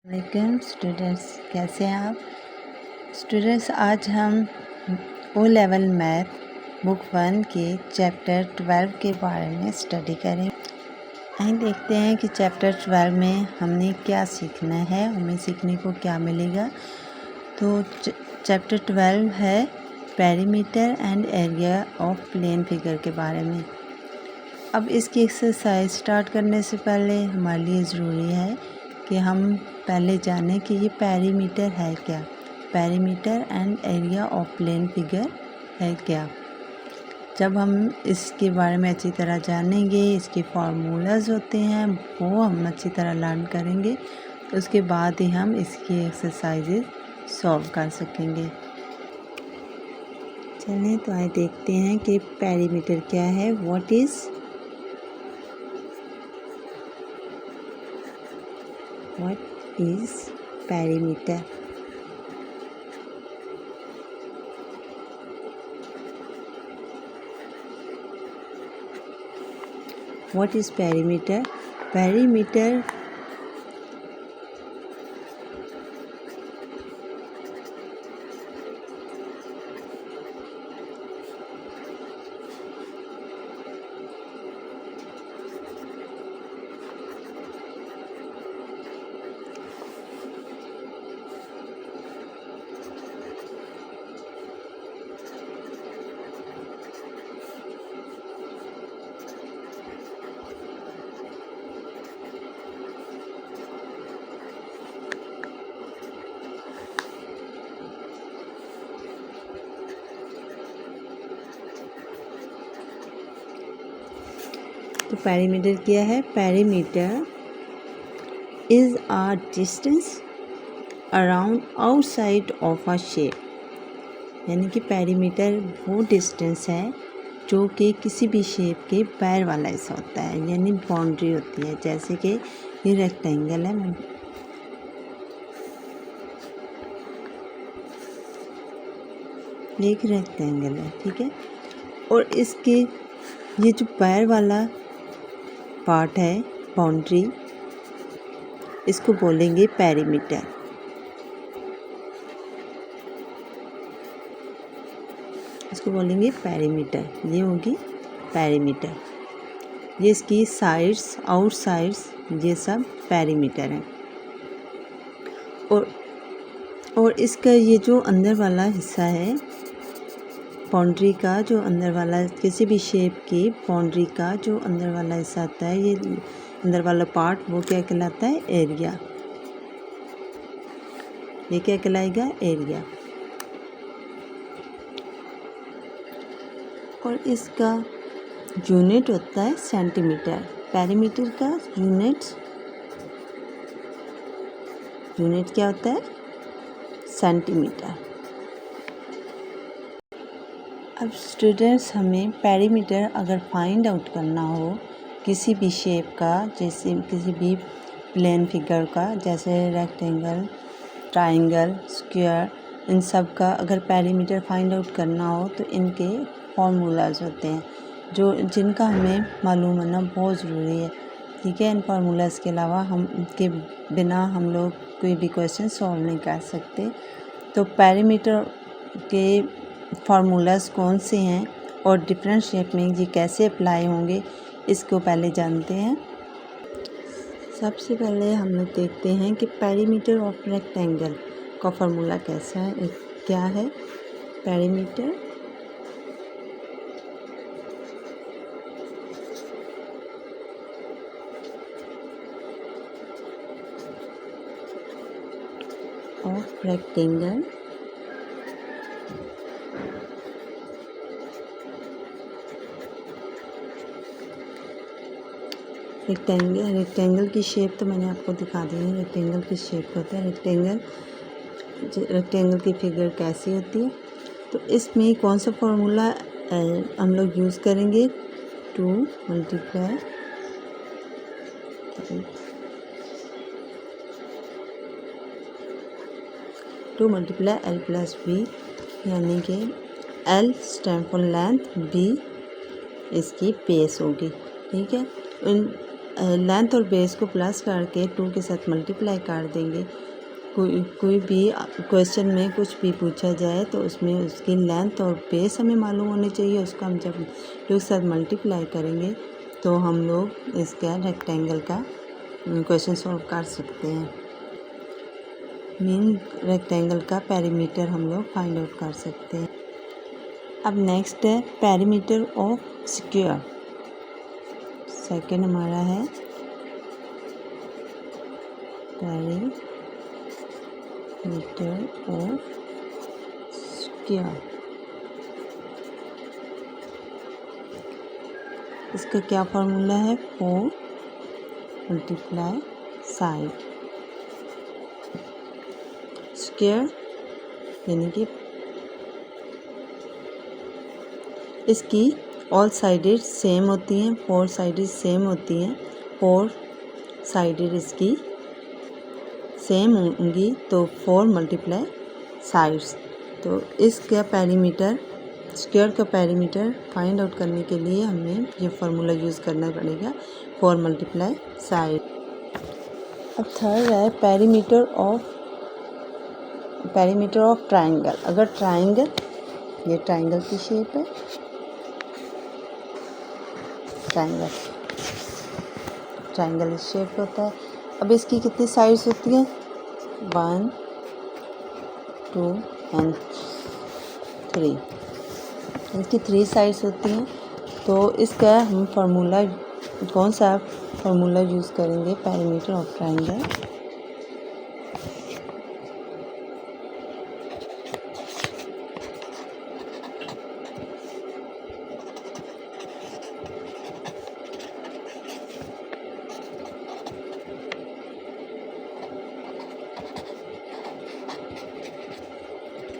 वालेकुम स्टूडेंट्स, कैसे हैं आप स्टूडेंट्स। आज हम ओ लेवल मैथ बुक 1 के चैप्टर 12 के बारे में स्टडी करें। आइए देखते हैं कि चैप्टर 12 में हमने क्या सीखना है, हमें सीखने को क्या मिलेगा। तो चैप्टर 12 है perimeter and area of plane figure के बारे में। अब इसकी एक्सरसाइज स्टार्ट करने से पहले हमारे लिए ज़रूरी है कि हम पहले जानें कि ये पेरीमीटर है क्या, perimeter and area of plane figure है क्या। जब हम इसके बारे में अच्छी तरह जानेंगे, इसके फार्मूलाज होते हैं वो हम अच्छी तरह लर्न करेंगे, उसके बाद ही हम इसकी एक्सरसाइजेज सॉल्व कर सकेंगे। चलिए तो आइए देखते हैं कि पेरीमीटर क्या है। What is perimeter? What is perimeter? Perimeter तो पेरीमीटर क्या है? Perimeter is a distance around outside of a shape. यानी कि पेरीमीटर वो डिस्टेंस है जो कि किसी भी शेप के बाहर वाला हिस्सा होता है, यानी बाउंड्री होती है। जैसे कि ये रेक्टेंगल है, एक रेक्टेंगल है, ठीक है। और इसके ये जो बाहर वाला पार्ट है, बाउंड्री, इसको बोलेंगे पेरीमीटर। इसको बोलेंगे पेरीमीटर, ये होगी पेरीमीटर। ये इसकी साइड्स, आउटसाइड्स, ये सब पेरीमीटर हैं। और इसका ये जो अंदर वाला हिस्सा है बाउंड्री का, जो अंदर वाला किसी भी शेप की बाउंड्री का जो अंदर वाला हिस्सा आता है, ये अंदर वाला पार्ट, वो क्या कहलाता है? एरिया। ये क्या कहलाएगा? एरिया। और इसका यूनिट होता है सेंटीमीटर। पेरीमीटर का यूनिट क्या होता है? सेंटीमीटर। अब स्टूडेंट्स, हमें पेरीमीटर अगर फाइंड आउट करना हो किसी भी शेप का, जैसे किसी भी प्लेन फिगर का, जैसे रेक्टेंगल, ट्रायंगल, स्क्वायर, इन सब का अगर पेरीमीटर फाइंड आउट करना हो तो इनके फार्मूलाज होते हैं जिनका हमें मालूम होना बहुत ज़रूरी है, ठीक है। इन फार्मूलाज के अलावा हम इनके बिना हम लोग कोई भी क्वेश्चन सॉल्व नहीं कर सकते। तो पेरीमीटर के फार्मूलाज कौन से हैं और डिफरेंट शेप में ये कैसे अप्लाई होंगे, इसको पहले जानते हैं। सबसे पहले हम लोग देखते हैं कि पेरीमीटर ऑफ रेक्टेंगल का फार्मूला कैसा है, क्या है। पेरीमीटर ऑफ रेक्टेंगल रेक्टेंगल की शेप तो मैंने आपको दिखा दी है। रेक्टेंगल की शेप होता है, रेक्टेंगल की फिगर कैसी होती है। तो इसमें कौन सा फार्मूला हम लोग यूज़ करेंगे? 2 मल्टीप्लाई L प्लस B, यानी कि L stand for length, B इसकी बेस होगी, ठीक है। लेंथ और बेस को प्लस करके 2 के साथ मल्टीप्लाई कर देंगे। कोई भी क्वेश्चन में कुछ भी पूछा जाए तो उसमें उसकी लेंथ और बेस हमें मालूम होनी चाहिए। उसको हम जब 2 के साथ मल्टीप्लाई करेंगे तो हम लोग इसका रेक्टेंगल का क्वेश्चन सॉल्व कर सकते हैं। मीन रेक्टेंगल का पेरीमीटर हम लोग फाइंड आउट कर सकते हैं। अब नेक्स्ट है पेरीमीटर ऑफ स्क्वायर। सेकंड हमारा है पेरीमीटर ऑफ स्क्वायर। इसका क्या फार्मूला है? 4 मल्टीप्लाई साइड स्क्वायर, यानी कि इसकी ऑल साइडेड सेम होती हैं, 4 साइडेड सेम होती हैं, 4 साइडेड इसकी सेम होंगी तो 4 मल्टीप्लाई साइड्स। तो इसका पेरीमीटर स्क्वायर का पेरीमीटर फाइंड आउट करने के लिए हमें ये फार्मूला यूज़ करना पड़ेगा, 4 मल्टीप्लाई साइड। अब थर्ड है पेरीमीटर ऑफ ट्राइंगल। अगर ट्राइंगल, ये ट्राइंगल की शेप है, ट्राइंगल इस शेप होता है। अब इसकी कितनी साइड्स होती हैं? 1 2 एंड 3। इसकी 3 साइड्स होती हैं। तो इसका हम फार्मूला, कौन सा फार्मूला यूज़ करेंगे perimeter of triangle?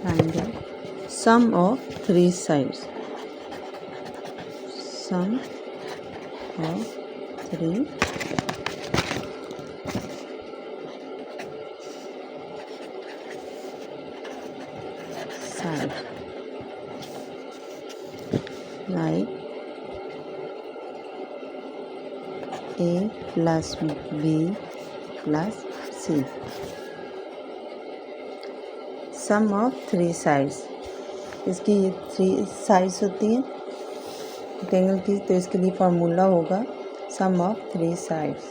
Triangle, sum of 3 sides, sum of 3 sides, like A plus B plus C। Sum of 3 sides, इसकी ये 3 साइड्स होती हैं रेक्टेंगल की, तो इसके लिए फार्मूला होगा सम ऑफ 3 साइड्स।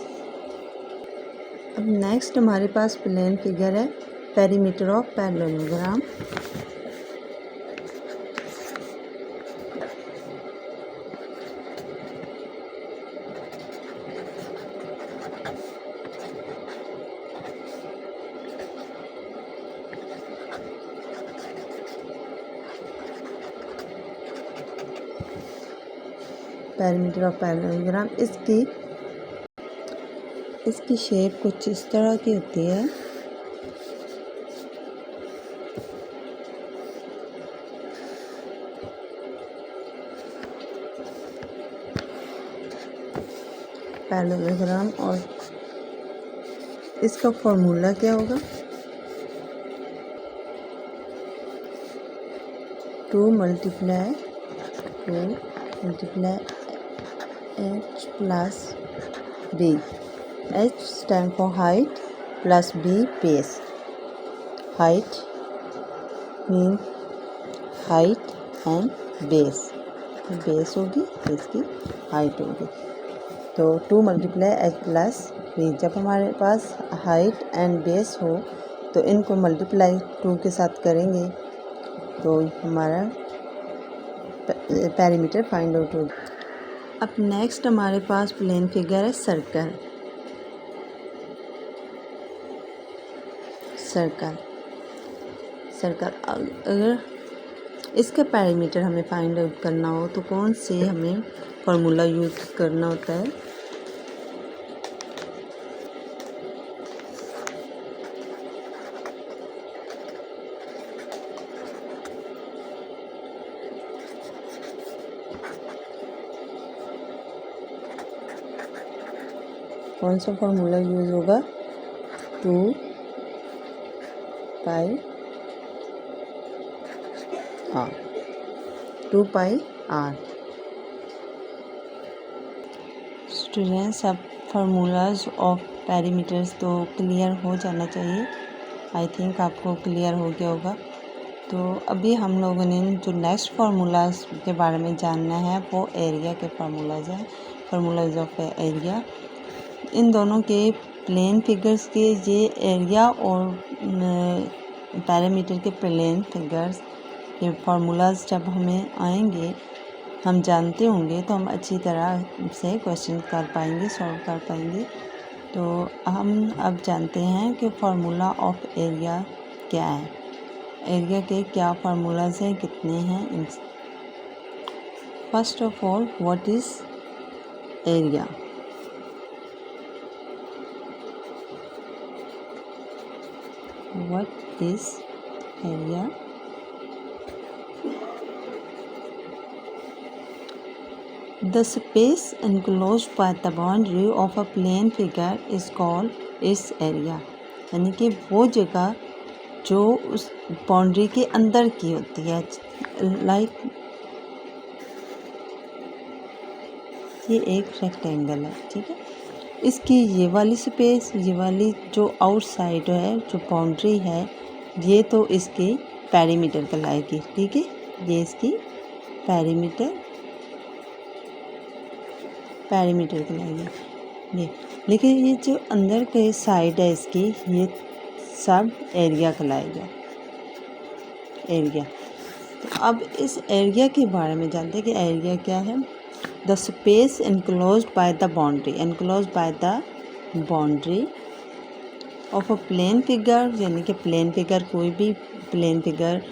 अब नेक्स्ट हमारे पास प्लेन फिगर है perimeter of parallelogram. Perimeter of parallelogram, इसकी शेप कुछ इस तरह की होती है। पैरेललोग्राम, और इसका फॉर्मूला क्या होगा? 2 multiply H plus B। H stand for height plus B base। height mean height and base, base होगी तो इसकी height होगी। तो 2 मल्टीप्लाई H प्लस B। जब हमारे पास height and base हो तो इनको मल्टीप्लाई 2 के साथ करेंगे तो हमारा पेरीमीटर फाइंड आउट होगा। अब नेक्स्ट हमारे पास प्लेन फिगर है सर्कल। अगर इसका पेरीमीटर हमें फाइंड आउट करना हो तो कौन से हमें फार्मूला यूज़ करना होता है? कौन सा फार्मूला यूज़ होगा? 2 पाई आर। स्टूडेंट्स, अब फार्मूलाज ऑफ पैरामीटर्स तो क्लियर हो जाना चाहिए। आई थिंक आपको क्लियर हो गया होगा। तो अभी हम लोगों ने जो नेक्स्ट फार्मूलाज के बारे में जानना है वो एरिया के फार्मूलाज हैं, फार्मूलाज ऑफ एरिया। इन दोनों के प्लेन फिगर्स के ये एरिया और पैरामीटर के प्लेन फिगर्स के फार्मूलाज जब हमें आएंगे, हम जानते होंगे, तो हम अच्छी तरह से क्वेश्चन कर पाएंगे, सॉल्व कर पाएंगे। तो हम अब जानते हैं कि फार्मूला ऑफ एरिया क्या है, एरिया के क्या फार्मूलाज हैं, कितने हैं। First of all, what is area? What is area? The space enclosed by the boundary of a plane figure is called its area। यानी कि वो जगह जो उस बाउंड्री के अंदर की होती है। लाइक ये एक रेक्टेंगल है, ठीक है। इसकी ये वाली स्पेस, ये वाली जो आउटसाइड है, जो बाउंड्री है, ये तो इसकी पैरीमीटर कहलाएगी, ठीक है। ये इसकी पैरीमीटर कहलाएगी ये। लेकिन ये जो अंदर के साइड है इसकी, ये सब एरिया कहलाएगा, एरिया। तो अब इस एरिया के बारे में जानते हैं कि एरिया क्या है। The space enclosed by the boundary of a plane figure, यानी कि प्लेन फिगर, कोई भी plane figure,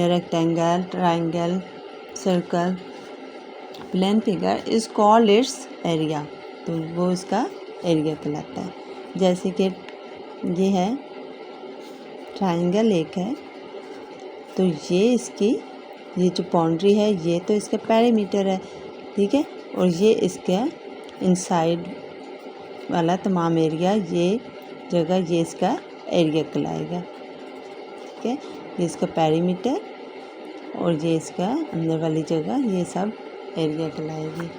rectangle, triangle, circle, plane figure is called its area. तो वो इसका एरिया कहलाता है। जैसे कि ये है ट्राइंगल, एक है, तो ये जो बाउंड्री है, ये तो इसका पैरीमीटर है, ठीक है। और ये इसका इनसाइड वाला तमाम एरिया, ये जगह, ये इसका एरिया कहलाएगा, ठीक है। ये इसका पैरीमीटर और ये इसका अंदर वाली जगह, ये सब एरिया कहलाएगी।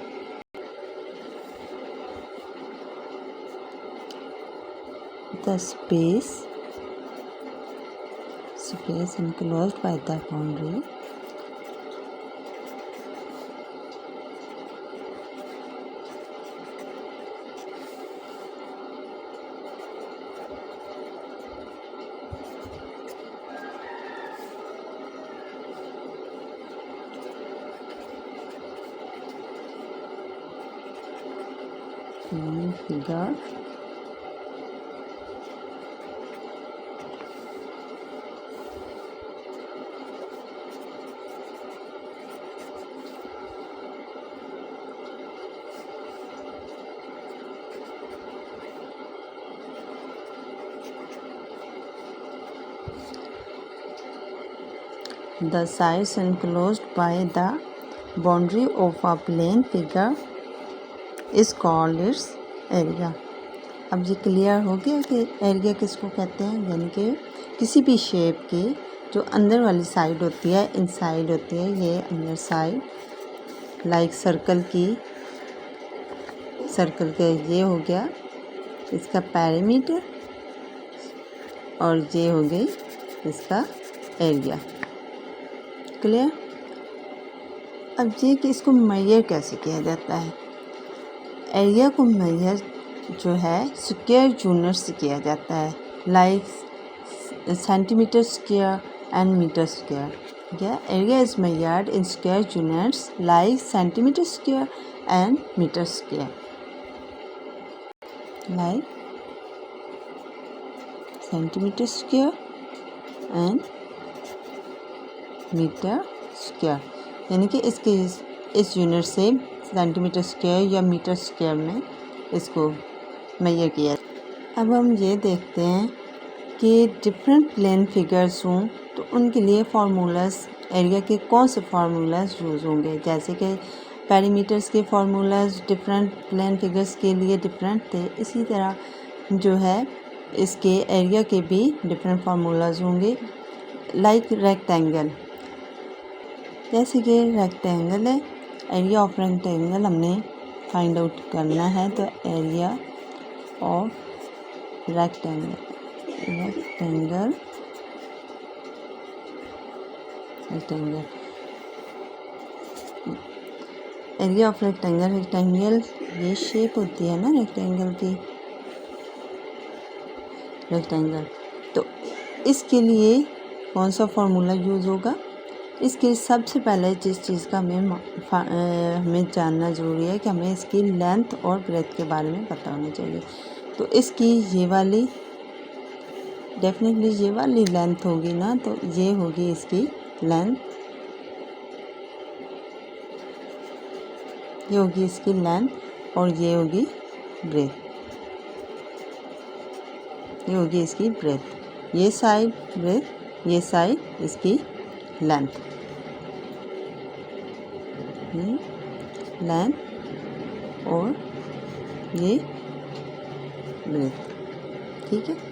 The space enclosed by the boundary figure the sides enclosed by the boundary of a plane figure is called its area। अब ये क्लियर हो गया कि एरिया किसको कहते हैं। यानी कि किसी भी शेप की जो अंदर वाली साइड होती है, इनसाइड होती है, ये अंदर साइड, लाइक सर्कल के ये हो गया इसका पैरीमीटर और ये हो गई इसका एरिया। क्लियर? अब ये कि इसको मेजर कैसे किया जाता है। एरिया को मेजर जो है स्क्वायर यूनिट से किया जाता है, like centimetre square and metre square. क्या area is measured in square units like centimetre square and metre square, like centimetre square and metre square. यानी कि इस यूनिट से सेंटीमीटर स्क्वायर या मीटर स्क्वायर में इसको मेजर किया। अब हम ये देखते हैं कि डिफरेंट प्लेन फिगर्स हों तो उनके लिए फार्मूलाज, एरिया के कौन से फार्मूलाज यूज़ होंगे। जैसे कि पैरीमीटर्स के फार्मूलाज डिफरेंट प्लेन फिगर्स के लिए डिफरेंट थे, इसी तरह जो है इसके एरिया के भी डिफरेंट फार्मूलाज होंगे। लाइक रेक्टेंगल, जैसे कि रेक्टेंगल है, एरिया ऑफ रेक्टेंगल हमने फाइंड आउट करना है, तो area of rectangle area of rectangle ये शेप होती है ना रेक्टेंगल की, तो इसके लिए कौन सा फॉर्मूला यूज़ होगा? इसके सबसे पहले जिस चीज़ का हमें जानना ज़रूरी है कि हमें इसकी लेंथ और ब्रेथ के बारे में पता होना चाहिए। तो इसकी ये वाली डेफिनेटली ये वाली लेंथ होगी ना, तो ये होगी इसकी लेंथ, ये होगी इसकी लेंथ और ये होगी ब्रेथ, ये होगी इसकी ब्रेथ, ये साइड ब्रेथ, ये साइड इसकी लेंथ, लेंथ और ये ब्रेथ। ठीक है।